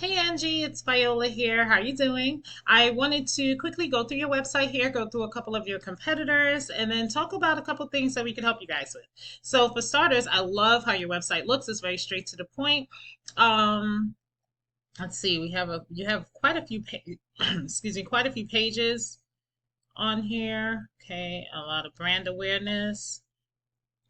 Hey Angie, it's Viola here. How are you doing? I wanted to quickly go through your website here, go through a couple of your competitors, and then talk about a couple things that we could help you guys with. So for starters, I love how your website looks. It's very straight to the point. Um, let's see, you have quite a few excuse me, quite a few pages on here. Okay, a lot of brand awareness.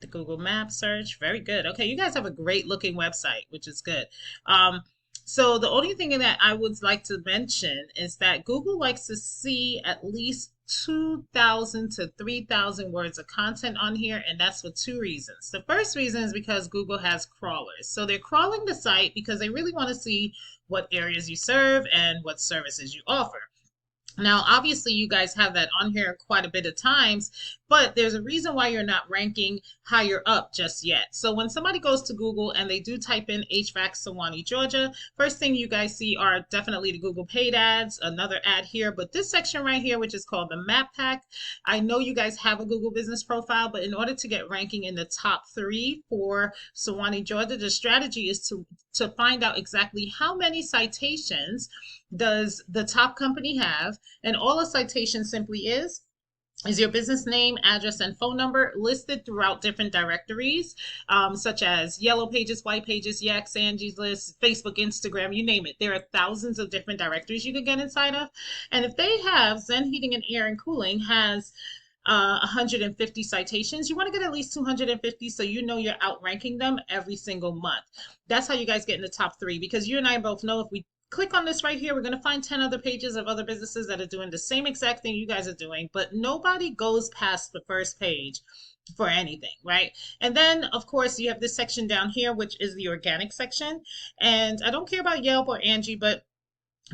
The Google Map search. Very good. Okay, you guys have a great looking website, which is good. Um, so the only thing that I would like to mention is that Google likes to see at least 2,000 to 3,000 words of content on here, and that's for two reasons. The first reason is because Google has crawlers. So they're crawling the site because they really want to see what areas you serve and what services you offer. Now, obviously, you guys have that on here quite a bit of times, but there's a reason why you're not ranking higher up just yet. So when somebody goes to Google and they do type in HVAC Suwanee, Georgia, first thing you guys see are definitely the Google paid ads, another ad here, but this section right here, which is called the map pack, I know you guys have a Google business profile, but in order to get ranking in the top 3 for Suwanee, Georgia, the strategy is to find out exactly how many citations does the top company have, and all a citation simply is your business name, address, and phone number listed throughout different directories, such as Yellow Pages, White Pages, Yaks, Angie's List, Facebook, Instagram, you name it. There are thousands of different directories you can get inside of. And if they have Zen Heating and Air and Cooling has 150 citations, you want to get at least 250 so you know you're outranking them every single month. That's how you guys get in the top 3, because you and I both know if we click on this right here, we're going to find 10 other pages of other businesses that are doing the same exact thing you guys are doing, but nobody goes past the first page for anything, right? And then, of course, you have this section down here, which is the organic section. And I don't care about Yelp or Angie, but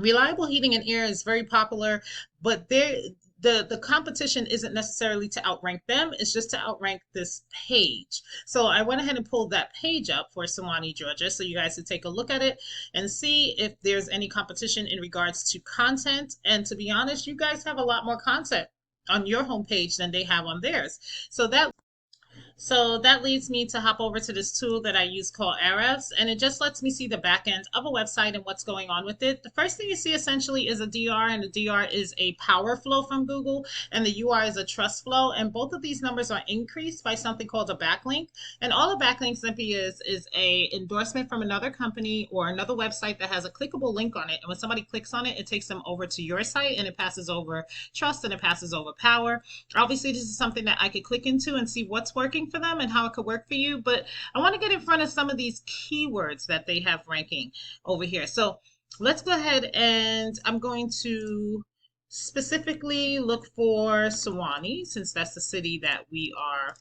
Reliable Heating and Air is very popular, but the competition isn't necessarily to outrank them, it's just to outrank this page. So I went ahead and pulled that page up for Suwanee, Georgia, so you guys can take a look at it and see if there's any competition in regards to content. And to be honest, you guys have a lot more content on your homepage than they have on theirs. So that leads me to hop over to this tool that I use called Aire, and it just lets me see the back end of a website and what's going on with it. The first thing you see essentially is a DR, and the DR is a power flow from Google, and the UR is a trust flow, and both of these numbers are increased by something called a backlink. And all a backlink simply is a endorsement from another company or another website that has a clickable link on it, and when somebody clicks on it, it takes them over to your site, and it passes over trust and it passes over power. Obviously, this is something that I could click into and see what's working for them and how it could work for you, but I want to get in front of some of these keywords that they have ranking over here. So let's go ahead, and I'm going to specifically look for Suwanee, since that's the city that we are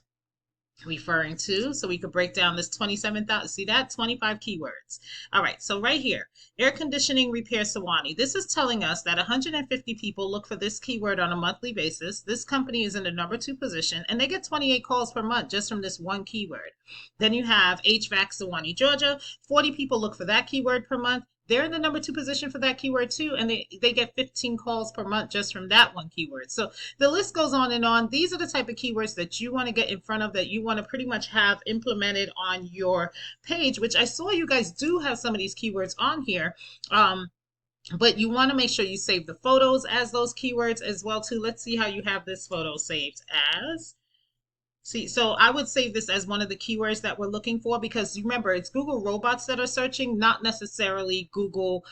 referring to, so we could break down this 27,000. See that? 25 keywords. All right, so right here, air conditioning repair Suwanee. This is telling us that 150 people look for this keyword on a monthly basis. This company is in the number 2 position, and they get 28 calls per month just from this one keyword. Then you have HVAC Suwanee, Georgia. 40 people look for that keyword per month. They're in the number 2 position for that keyword too, and they get 15 calls per month just from that one keyword. So the list goes on and on. These are the type of keywords that you want to get in front of, that you want to pretty much have implemented on your page, which I saw you guys do have some of these keywords on here. But you want to make sure you save the photos as those keywords as well too. Let's see how you have this photo saved as. See, so I would save this as one of the keywords that we're looking for, because you remember, it's Google robots that are searching, not necessarily Google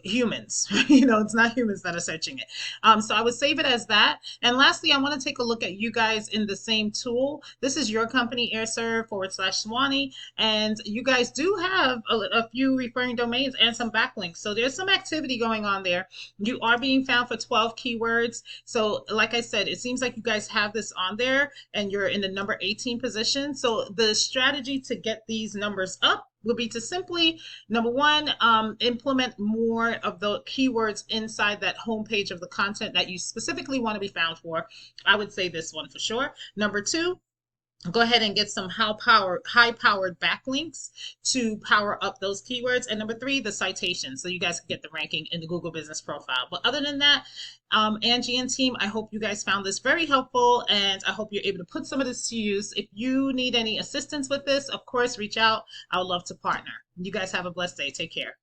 humans. It's not humans that are searching it. So I would save it as that. And lastly, I want to take a look at you guys in the same tool. This is your company, Serv/Suwanee, and you guys do have a few referring domains and some backlinks. So there's some activity going on there. You are being found for 12 keywords. So like I said, it seems like you guys have this on there, and you're in the number 18 position. So the strategy to get these numbers up would be to simply, number one, implement more of the keywords inside that homepage of the content that you specifically want to be found for. I would say this one for sure. Number 2, go ahead and get some high-powered backlinks to power up those keywords. And number 3, the citations, so you guys can get the ranking in the Google Business Profile. But other than that, Angie and team, I hope you guys found this very helpful, and I hope you're able to put some of this to use. If you need any assistance with this, of course, reach out. I would love to partner. You guys have a blessed day. Take care.